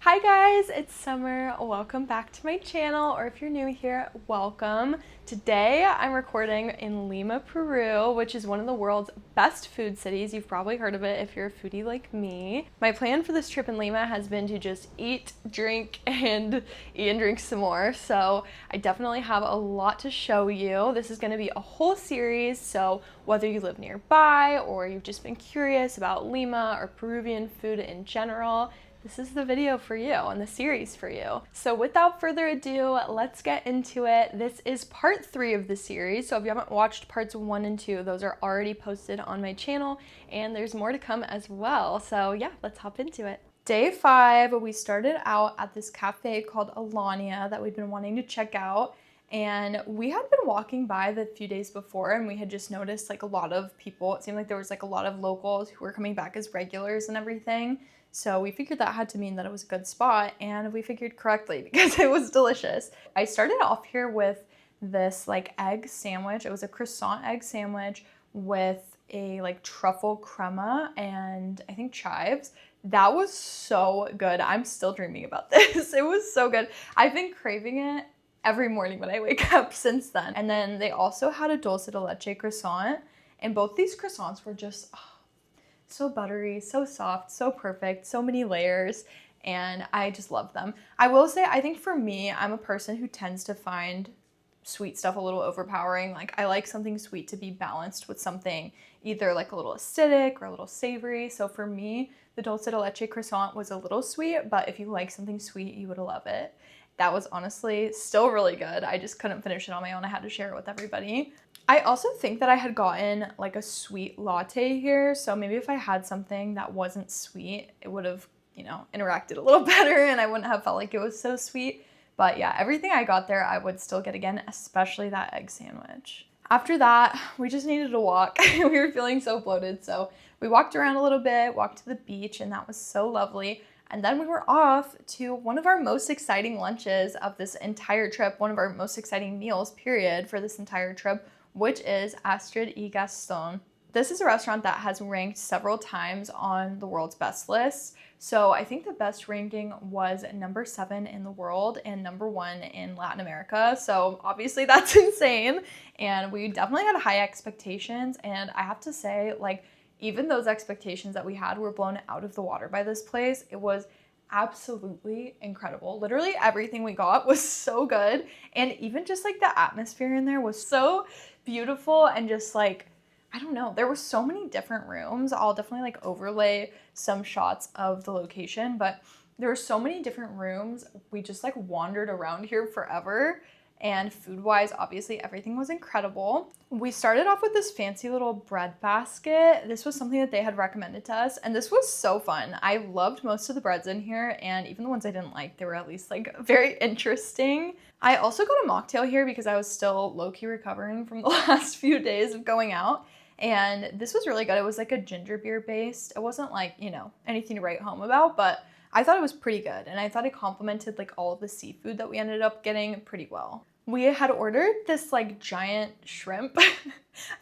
Hi guys, it's Summer. Welcome back to my channel, or if you're new here, welcome. Today I'm recording in Lima, Peru, which is one of the world's best food cities. You've probably heard of it if you're a foodie like me. My plan for this trip in Lima has been to just eat, drink, and eat and drink some more. So I definitely have a lot to show you. This is going to be a whole series, so whether you live nearby or you've just been curious about Lima or Peruvian food in general, this is the video for you and the series for you. So without further ado, let's get into it. This is part 3 of the series. So if you haven't watched parts 1 and 2, those are already posted on my channel and there's more to come as well. So yeah, let's hop into it. Day 5, we started out at this cafe called Alania that we'd been wanting to check out. And we had been walking by the few days before and we had just noticed like a lot of people. It seemed like there was like a lot of locals who were coming back as regulars and everything. So we figured that had to mean that it was a good spot, and we figured correctly because it was delicious. I started off here with this like egg sandwich. It was a croissant egg sandwich with a like truffle crema and I think chives. That was so good. I'm still dreaming about this. It was so good. I've been craving it every morning when I wake up since then. And then they also had a dulce de leche croissant, and both these croissants were just so buttery, so soft, so perfect, so many layers, and I just love them. I will say, I think for me, I'm a person who tends to find sweet stuff a little overpowering. Like, I like something sweet to be balanced with something either like a little acidic or a little savory. So for me, the dulce de leche croissant was a little sweet, but if you like something sweet, you would love it. That was honestly still really good. I just couldn't finish it on my own. I had to share it with everybody. I also think that I had gotten like a sweet latte here, so maybe if I had something that wasn't sweet, it would have, interacted a little better and I wouldn't have felt like it was so sweet. But yeah, everything I got there, I would still get again, especially that egg sandwich. After that, we just needed to walk. We were feeling so bloated, so we walked around a little bit, walked to the beach, and that was so lovely. And then we were off to one of our most exciting lunches of this entire trip, one of our most exciting meals, period, for this entire trip, which is Astrid y Gastón. This is a restaurant that has ranked several times on the world's best list. So I think the best ranking was number 7 in the world and number 1 in Latin America. So obviously that's insane. And we definitely had high expectations. And I have to say, like, even those expectations that we had were blown out of the water by this place. It was absolutely incredible. Literally everything we got was so good. And even just like the atmosphere in there was so beautiful, and just like, I don't know, there were so many different rooms. I'll definitely like overlay some shots of the location, but there were so many different rooms. We just like wandered around here forever. And food-wise, obviously, everything was incredible. We started off with this fancy little bread basket. This was something that they had recommended to us, and this was so fun. I loved most of the breads in here, and even the ones I didn't like, they were at least like very interesting. I also got a mocktail here because I was still low-key recovering from the last few days of going out, and this was really good. It was like a ginger beer based. It wasn't like, anything to write home about, but I thought it was pretty good, and I thought it complemented like all of the seafood that we ended up getting pretty well. We had ordered this like giant shrimp.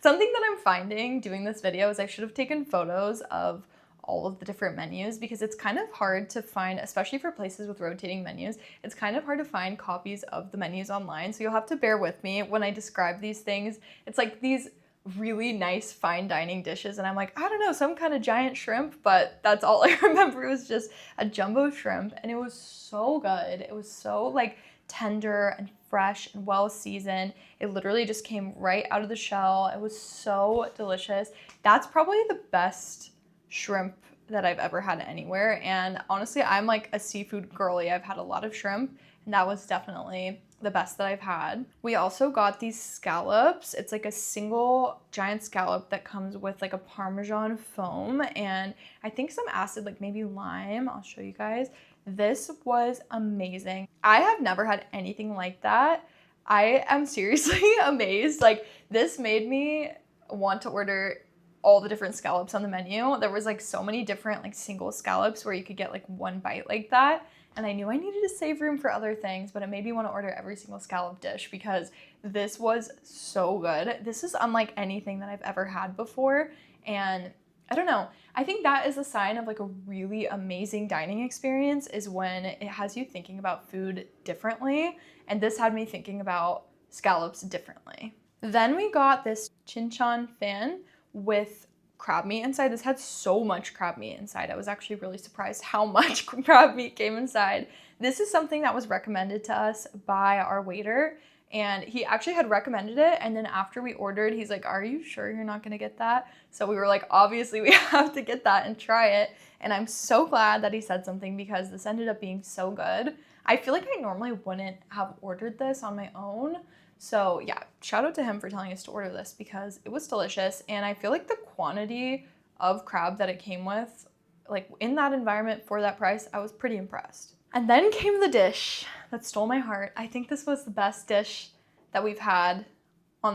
Something that I'm finding doing this video is I should have taken photos of all of the different menus, because it's kind of hard to find, especially for places with rotating menus, it's kind of hard to find copies of the menus online. So you'll have to bear with me when I describe these things. It's like these really nice fine dining dishes, and I'm like, I don't know, some kind of giant shrimp, but that's all I remember. It was just a jumbo shrimp, and it was so good. It was so like tender and fresh and well seasoned. It literally just came right out of the shell. It was so delicious. That's probably the best shrimp that I've ever had anywhere, and honestly, I'm like a seafood girly. I've had a lot of shrimp, and that was definitely the best that I've had. We also got these scallops. It's like a single giant scallop that comes with like a Parmesan foam and I think some acid, like maybe lime. I'll show you guys. This was amazing. I have never had anything like that. I am seriously amazed. Like, this made me want to order all the different scallops on the menu. There was like so many different like single scallops where you could get like one bite like that. And I knew I needed to save room for other things, but it made me want to order every single scallop dish because this was so good. This is unlike anything that I've ever had before. And I don't know. I think that is a sign of like a really amazing dining experience is when it has you thinking about food differently. And this had me thinking about scallops differently. Then we got this chinchan fan with crab meat inside. This had so much crab meat inside. I was actually really surprised how much crab meat came inside. This is something that was recommended to us by our waiter, and he actually had recommended it, and then after we ordered, he's like, are you sure you're not gonna get that? So we were like, obviously we have to get that and try it, and I'm so glad that he said something because this ended up being so good. I feel like I normally wouldn't have ordered this on my own, so yeah, shout out to him for telling us to order this because it was delicious, and I feel like the quantity of crab that it came with, like in that environment for that price, I was pretty impressed. And then came the dish that stole my heart. I think this was the best dish that we've had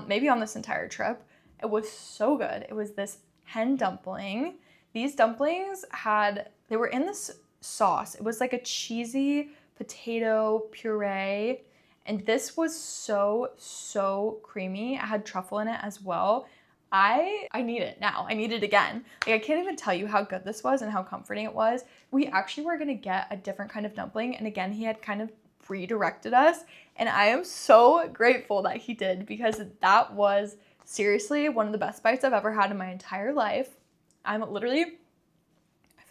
maybe on this entire trip. It was so good. It was this hen dumpling. These dumplings they were in this sauce. It was like a cheesy potato puree. And this was so creamy. It had truffle in it as well. I need it now. I need it again. Like, I can't even tell you how good this was and how comforting it was. We actually were gonna get a different kind of dumpling, and again, he had kind of redirected us, and I am so grateful that he did because that was seriously one of the best bites I've ever had in my entire life. I feel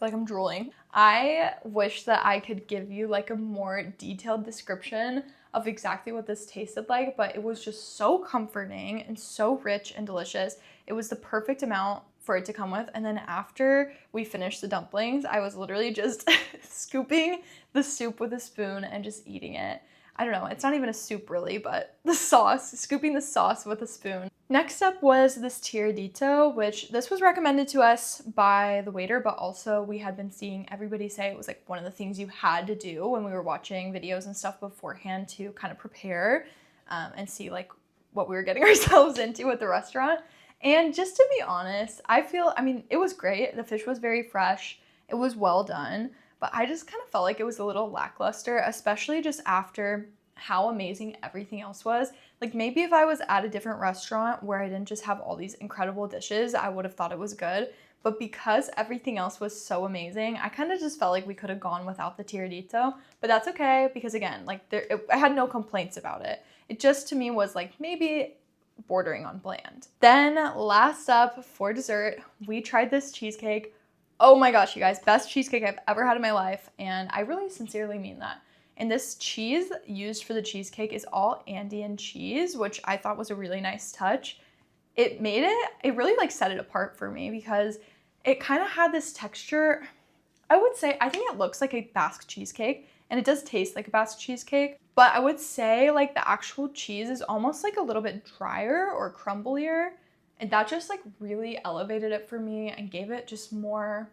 like I'm drooling. I wish that I could give you like a more detailed description of exactly what this tasted like, but it was just so comforting and so rich and delicious. It was the perfect amount for it to come with. And then after we finished the dumplings, I was literally just scooping the soup with a spoon and just eating it. I don't know, it's not even a soup really, but scooping the sauce with a spoon. Next up was this tiradito, which this was recommended to us by the waiter, but also we had been seeing everybody say it was like one of the things you had to do when we were watching videos and stuff beforehand to kind of prepare and see like what we were getting ourselves into at the restaurant. And just to be honest, it was great. The fish was very fresh. It was well done. But I just kind of felt like it was a little lackluster, especially just after how amazing everything else was. Like maybe if I was at a different restaurant where I didn't just have all these incredible dishes, I would have thought it was good. But because everything else was so amazing, I kind of just felt like we could have gone without the tiradito. But that's okay because again, like I had no complaints about it. It just to me was like maybe bordering on bland. Then last up for dessert, we tried this cheesecake. Oh my gosh, you guys, best cheesecake I've ever had in my life, and I really sincerely mean that. And this cheese used for the cheesecake is all Andean cheese, which I thought was a really nice touch. It really like set it apart for me because it kind of had this texture. I think it looks like a Basque cheesecake, and it does taste like a Basque cheesecake, but I would say like the actual cheese is almost like a little bit drier or crumblier. And that just like really elevated it for me and gave it just more,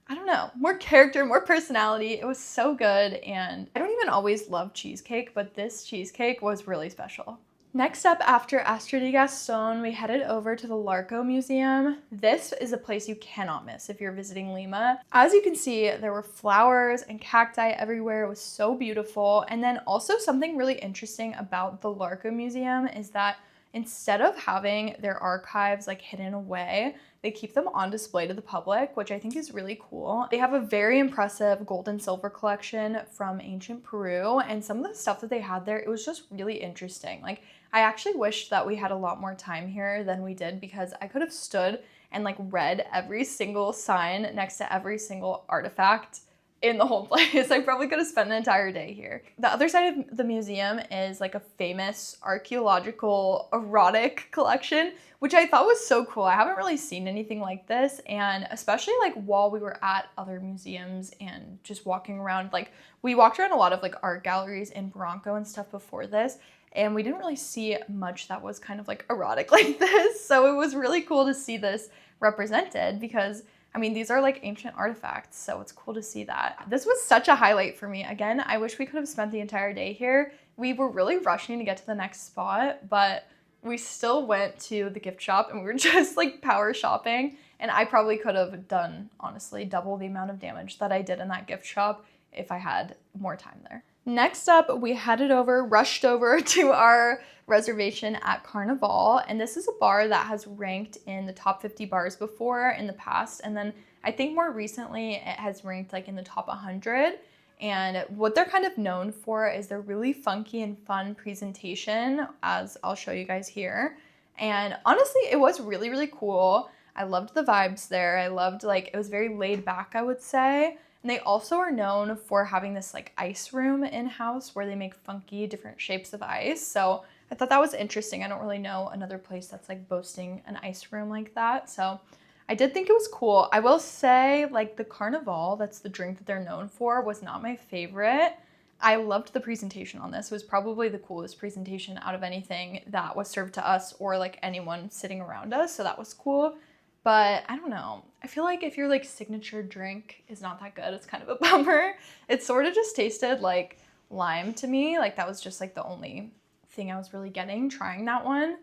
I don't know, more character, more personality. It was so good, and I don't even always love cheesecake, but this cheesecake was really special. Next up, after Astrid and Gastón, we headed over to the Larco Museum. This is a place you cannot miss if you're visiting Lima. As you can see, there were flowers and cacti everywhere. It was so beautiful. And then also something really interesting about the Larco Museum is that instead of having their archives like hidden away, they keep them on display to the public, which I think is really cool. They have a very impressive gold and silver collection from ancient Peru, and some of the stuff that they had there, it was just really interesting. Like, I actually wish that we had a lot more time here than we did because I could have stood and like read every single sign next to every single artifact in the whole place. I probably could have spent an entire day here. The other side of the museum is like a famous archaeological erotic collection, which I thought was so cool. I haven't really seen anything like this, and especially like while we were at other museums and just walking around, like we walked around a lot of like art galleries in Barranco and stuff before this, and we didn't really see much that was kind of like erotic like this. So it was really cool to see this represented because I mean, these are like ancient artifacts, so it's cool to see that. This was such a highlight for me. Again, I wish we could have spent the entire day here. We were really rushing to get to the next spot, but we still went to the gift shop and we were just like power shopping. And I probably could have done, honestly, double the amount of damage that I did in that gift shop if I had more time there. Next up, we rushed over to our reservation at Carnival, and this is a bar that has ranked in the top 50 bars before in the past, and then I think more recently it has ranked like in the top 100. And what they're kind of known for is their really funky and fun presentation, as I'll show you guys here. And honestly, it was really, really cool. I loved the vibes there. I loved, like, it was very laid back, I would say. And they also are known for having this like ice room in-house where they make funky different shapes of ice. So I thought that was interesting. I don't really know another place that's like boasting an ice room like that. So I did think it was cool. I will say, like, the Carnival, that's the drink that they're known for, was not my favorite. I loved the presentation on this. It was probably the coolest presentation out of anything that was served to us or like anyone sitting around us. So that was cool. But I don't know. I feel like if your like signature drink is not that good, it's kind of a bummer. It sort of just tasted like lime to me. Like that was just like the only thing I was really getting trying that one.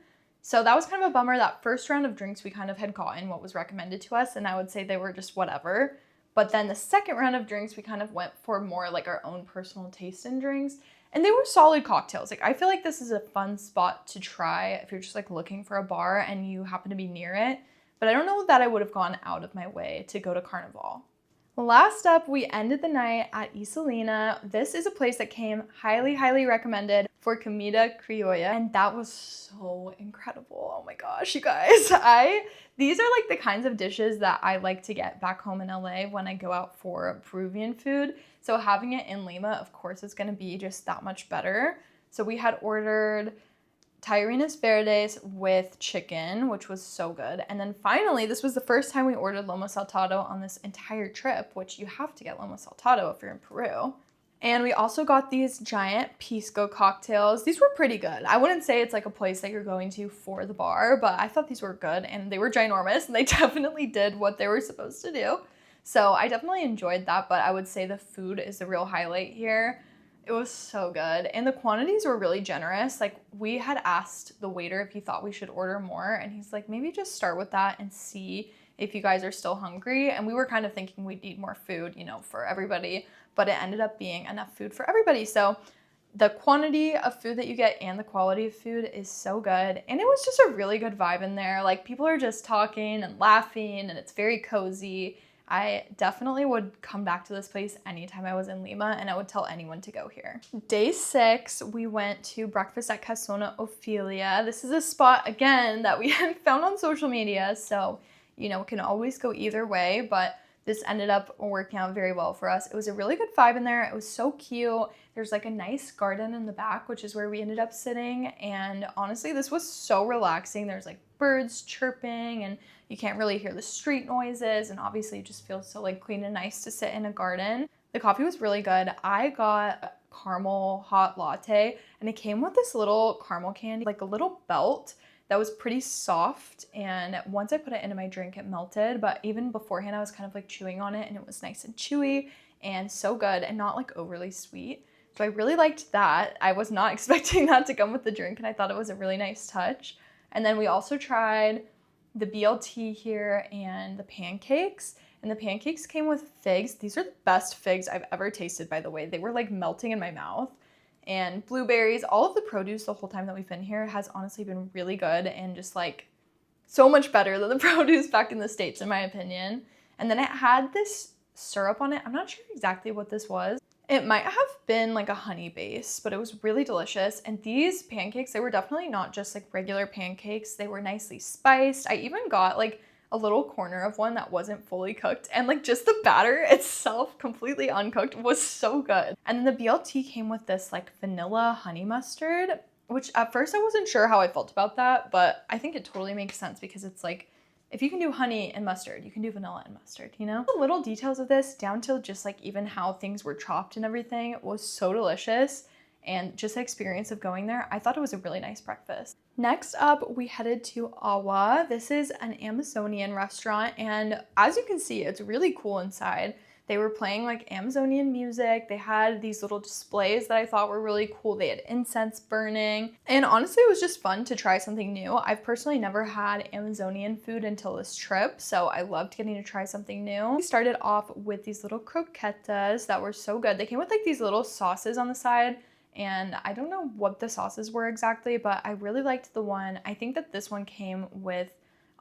So that was kind of a bummer. That first round of drinks we kind of had gotten what was recommended to us, and I would say they were just whatever. But then the second round of drinks we kind of went for more like our own personal taste in drinks, and they were solid cocktails. Like I feel like this is a fun spot to try if you're just like looking for a bar and you happen to be near it. But I don't know that I would have gone out of my way to go to Carnival. Last up, we ended the night at Iselina. This is a place that came highly, highly recommended for comida criolla, and that was so incredible. Oh my gosh, you guys. These are like the kinds of dishes that I like to get back home in LA when I go out for Peruvian food. So having it in Lima, of course, is gonna be just that much better. So we had ordered tallarines verdes with chicken, which was so good. And then finally, this was the first time we ordered lomo saltado on this entire trip, which you have to get lomo saltado if you're in Peru. And we also got these giant pisco cocktails. These were pretty good. I wouldn't say it's like a place that you're going to for the bar, but I thought these were good and they were ginormous and they definitely did what they were supposed to do. So I definitely enjoyed that, but I would say the food is the real highlight here. It was so good. And the quantities were really generous. Like we had asked the waiter if he thought we should order more, and he's like, maybe just start with that and see if you guys are still hungry. And we were kind of thinking we'd need more food, you know, for everybody, but it ended up being enough food for everybody. So the quantity of food that you get and the quality of food is so good. And it was just a really good vibe in there. Like people are just talking and laughing and it's very cozy. I definitely would come back to this place anytime I was in Lima, and I would tell anyone to go here. Day 6, we went to breakfast at Gastón Oilia. This is a spot, again, that we had found on social media, so, you know, it can always go either way, but this ended up working out very well for us. It was a really good vibe in there. It was so cute. There's like a nice garden in the back, which is where we ended up sitting, and honestly, this was so relaxing. There's like birds chirping, and you can't really hear the street noises, and obviously it just feels so like clean and nice to sit in a garden. The coffee was really good. I got a caramel hot latte, and it came with this little caramel candy, like a little belt that was pretty soft, and once I put it into my drink, it melted, but even beforehand, I was kind of like chewing on it, and it was nice and chewy and so good and not like overly sweet. So I really liked that. I was not expecting that to come with the drink, and I thought it was a really nice touch. And then we also tried the BLT here and the pancakes. And the pancakes came with figs. These are the best figs I've ever tasted, by the way. They were like melting in my mouth. And blueberries, all of the produce the whole time that we've been here has honestly been really good and just like so much better than the produce back in the States, in my opinion. And then it had this syrup on it. I'm not sure exactly what this was. It might have been like a honey base, but it was really delicious. And these pancakes, they were definitely not just like regular pancakes. They were nicely spiced. I even got like a little corner of one that wasn't fully cooked, and like just the batter itself, completely uncooked, was so good. And then the BLT came with this like vanilla honey mustard, which at first I wasn't sure how I felt about that, but I think it totally makes sense because it's like, if you can do honey and mustard, you can do vanilla and mustard, you know? The little details of this, down to just like even how things were chopped and everything, was so delicious. And just the experience of going there, I thought it was a really nice breakfast. Next up, we headed to Awa. This is an Amazonian restaurant, and as you can see, it's really cool inside. They were playing like Amazonian music. They had these little displays that I thought were really cool. They had incense burning. And honestly, it was just fun to try something new. I've personally never had Amazonian food until this trip, so I loved getting to try something new. We started off with these little croquetas that were so good. They came with like these little sauces on the side, and I don't know what the sauces were exactly, but I really liked the one. I think that this one came with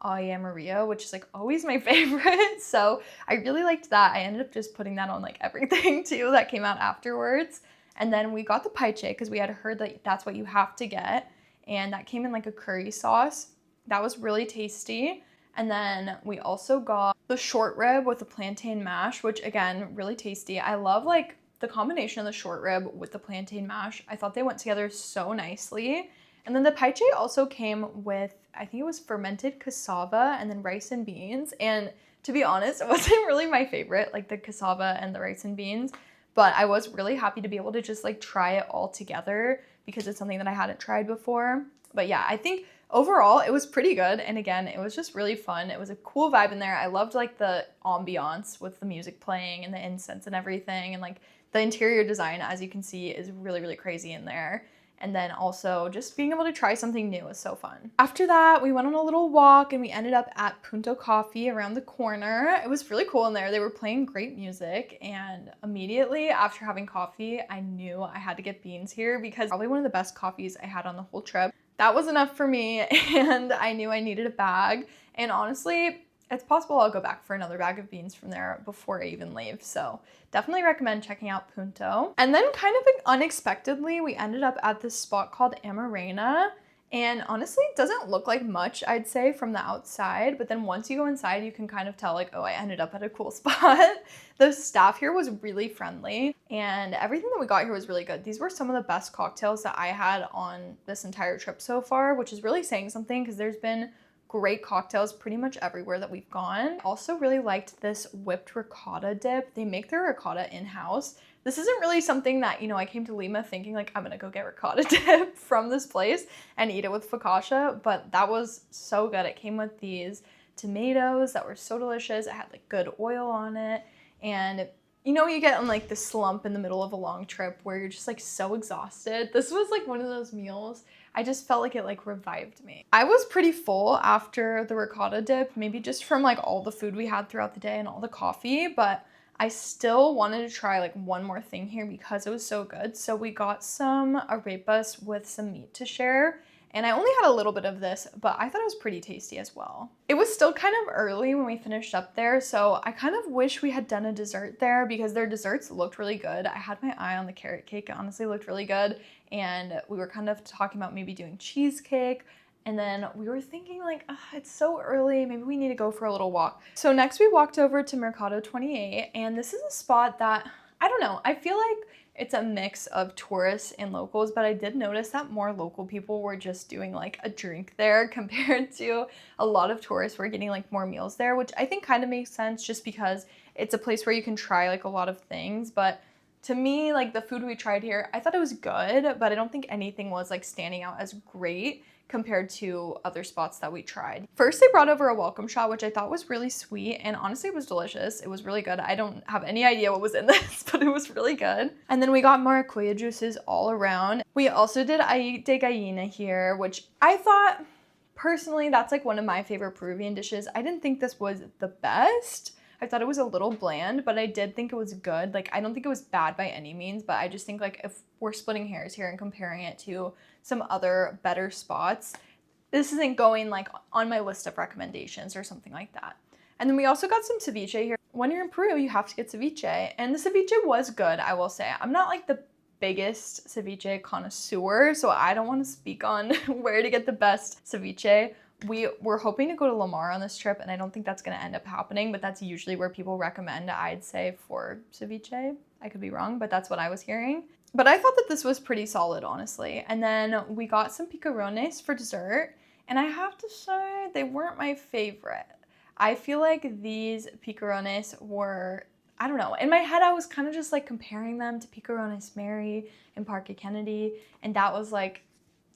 Oilia, which is like always my favorite. So I really liked that. I ended up just putting that on like everything too that came out afterwards. And then we got the paiche because we had heard that that's what you have to get. And that came in like a curry sauce. That was really tasty. And then we also got the short rib with the plantain mash, which again, really tasty. I love like the combination of the short rib with the plantain mash. I thought they went together so nicely. And then the paiche also came with, I think it was fermented cassava and then rice and beans. And to be honest, it wasn't really my favorite, like the cassava and the rice and beans. But I was really happy to be able to just like try it all together because it's something that I hadn't tried before. But yeah, I think overall it was pretty good. And again, it was just really fun. It was a cool vibe in there. I loved like the ambiance with the music playing and the incense and everything. And like the interior design, as you can see, is really, really crazy in there. And then also just being able to try something new was so fun. After that, we went on a little walk and we ended up at Punto Coffee around the corner. It was really cool in there. They were playing great music, and immediately after having coffee, I knew I had to get beans here because probably one of the best coffees I had on the whole trip. That was enough for me, and I knew I needed a bag. And honestly, it's possible I'll go back for another bag of beans from there before I even leave. So definitely recommend checking out Punto. And then kind of unexpectedly, we ended up at this spot called Amarena. And honestly, it doesn't look like much, I'd say, from the outside. But then once you go inside, you can kind of tell like, oh, I ended up at a cool spot. The staff here was really friendly and everything that we got here was really good. These were some of the best cocktails that I had on this entire trip so far, which is really saying something because there's been great cocktails pretty much everywhere that we've gone. Also really liked this whipped ricotta dip. They make their ricotta in-house. This isn't really something that, you know, I came to Lima thinking like I'm gonna go get ricotta dip from this place and eat it with focaccia, but that was so good. It came with these tomatoes that were so delicious. It had like good oil on it, and you know, you get in like this slump in the middle of a long trip where you're just like so exhausted. This was like one of those meals. I just felt like it like revived me. I was pretty full after the ricotta dip, maybe just from like all the food we had throughout the day and all the coffee, but I still wanted to try like one more thing here because it was so good. So we got some arepas with some meat to share. And I only had a little bit of this, but I thought it was pretty tasty as well. It was still kind of early when we finished up there, so I kind of wish we had done a dessert there because their desserts looked really good. I had my eye on the carrot cake. It honestly looked really good. And we were kind of talking about maybe doing cheesecake. And then we were thinking like, it's so early, maybe we need to go for a little walk. So next we walked over to Mercado 28, and this is a spot that, I don't know, I feel like it's a mix of tourists and locals, but I did notice that more local people were just doing like a drink there compared to a lot of tourists were getting like more meals there, which I think kind of makes sense just because it's a place where you can try like a lot of things. But to me, like the food we tried here, I thought it was good, but I don't think anything was like standing out as great compared to other spots that we tried. First, they brought over a welcome shot, which I thought was really sweet, and honestly, it was delicious. It was really good. I don't have any idea what was in this, but it was really good. And then we got maracuya juices all around. We also did ají de gallina here, which I thought, personally, that's like one of my favorite Peruvian dishes. I didn't think this was the best. I thought it was a little bland, but I did think it was good. Like, I don't think it was bad by any means, but I just think like if we're splitting hairs here and comparing it to some other better spots, this isn't going like on my list of recommendations or something like that. And then we also got some ceviche here. When you're in Peru, you have to get ceviche, and the ceviche was good, I will say. I'm not like the biggest ceviche connoisseur, so I don't want to speak on where to get the best ceviche. We were hoping to go to Lamar on this trip, and I don't think that's going to end up happening, but that's usually where people recommend, I'd say, for ceviche. I could be wrong, but that's what I was hearing. But I thought that this was pretty solid, honestly. And then we got some picarones for dessert, and I have to say they weren't my favorite. I feel like these picarones were, I don't know, in my head I was kind of just like comparing them to picarones Mary in Parque Kennedy, and that was like,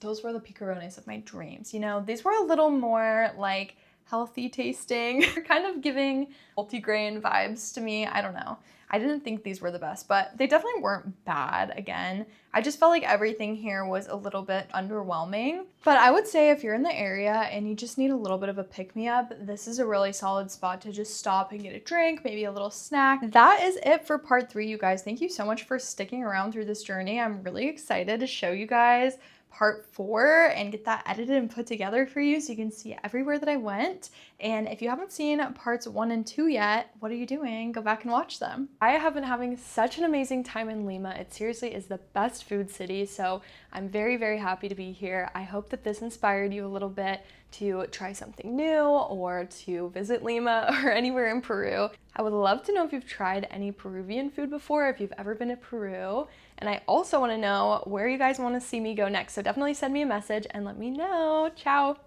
those were the picarones of my dreams, you know? These were a little more like healthy tasting. They're kind of giving multigrain vibes to me. I don't know. I didn't think these were the best, but they definitely weren't bad. Again, I just felt like everything here was a little bit underwhelming. But I would say if you're in the area and you just need a little bit of a pick-me-up, this is a really solid spot to just stop and get a drink, maybe a little snack. That is it for part 3, you guys. Thank you so much for sticking around through this journey. I'm really excited to show you guys part 4 and get that edited and put together for you so you can see everywhere that I went. And if you haven't seen parts 1 and 2 yet, what are you doing? Go back and watch them. I have been having such an amazing time in Lima. It seriously is the best food city, so I'm very, very happy to be here. I hope that this inspired you a little bit to try something new or to visit Lima or anywhere in Peru. I would love to know if you've tried any Peruvian food before, if you've ever been to Peru. And I also want to know where you guys want to see me go next. So definitely send me a message and let me know. Ciao!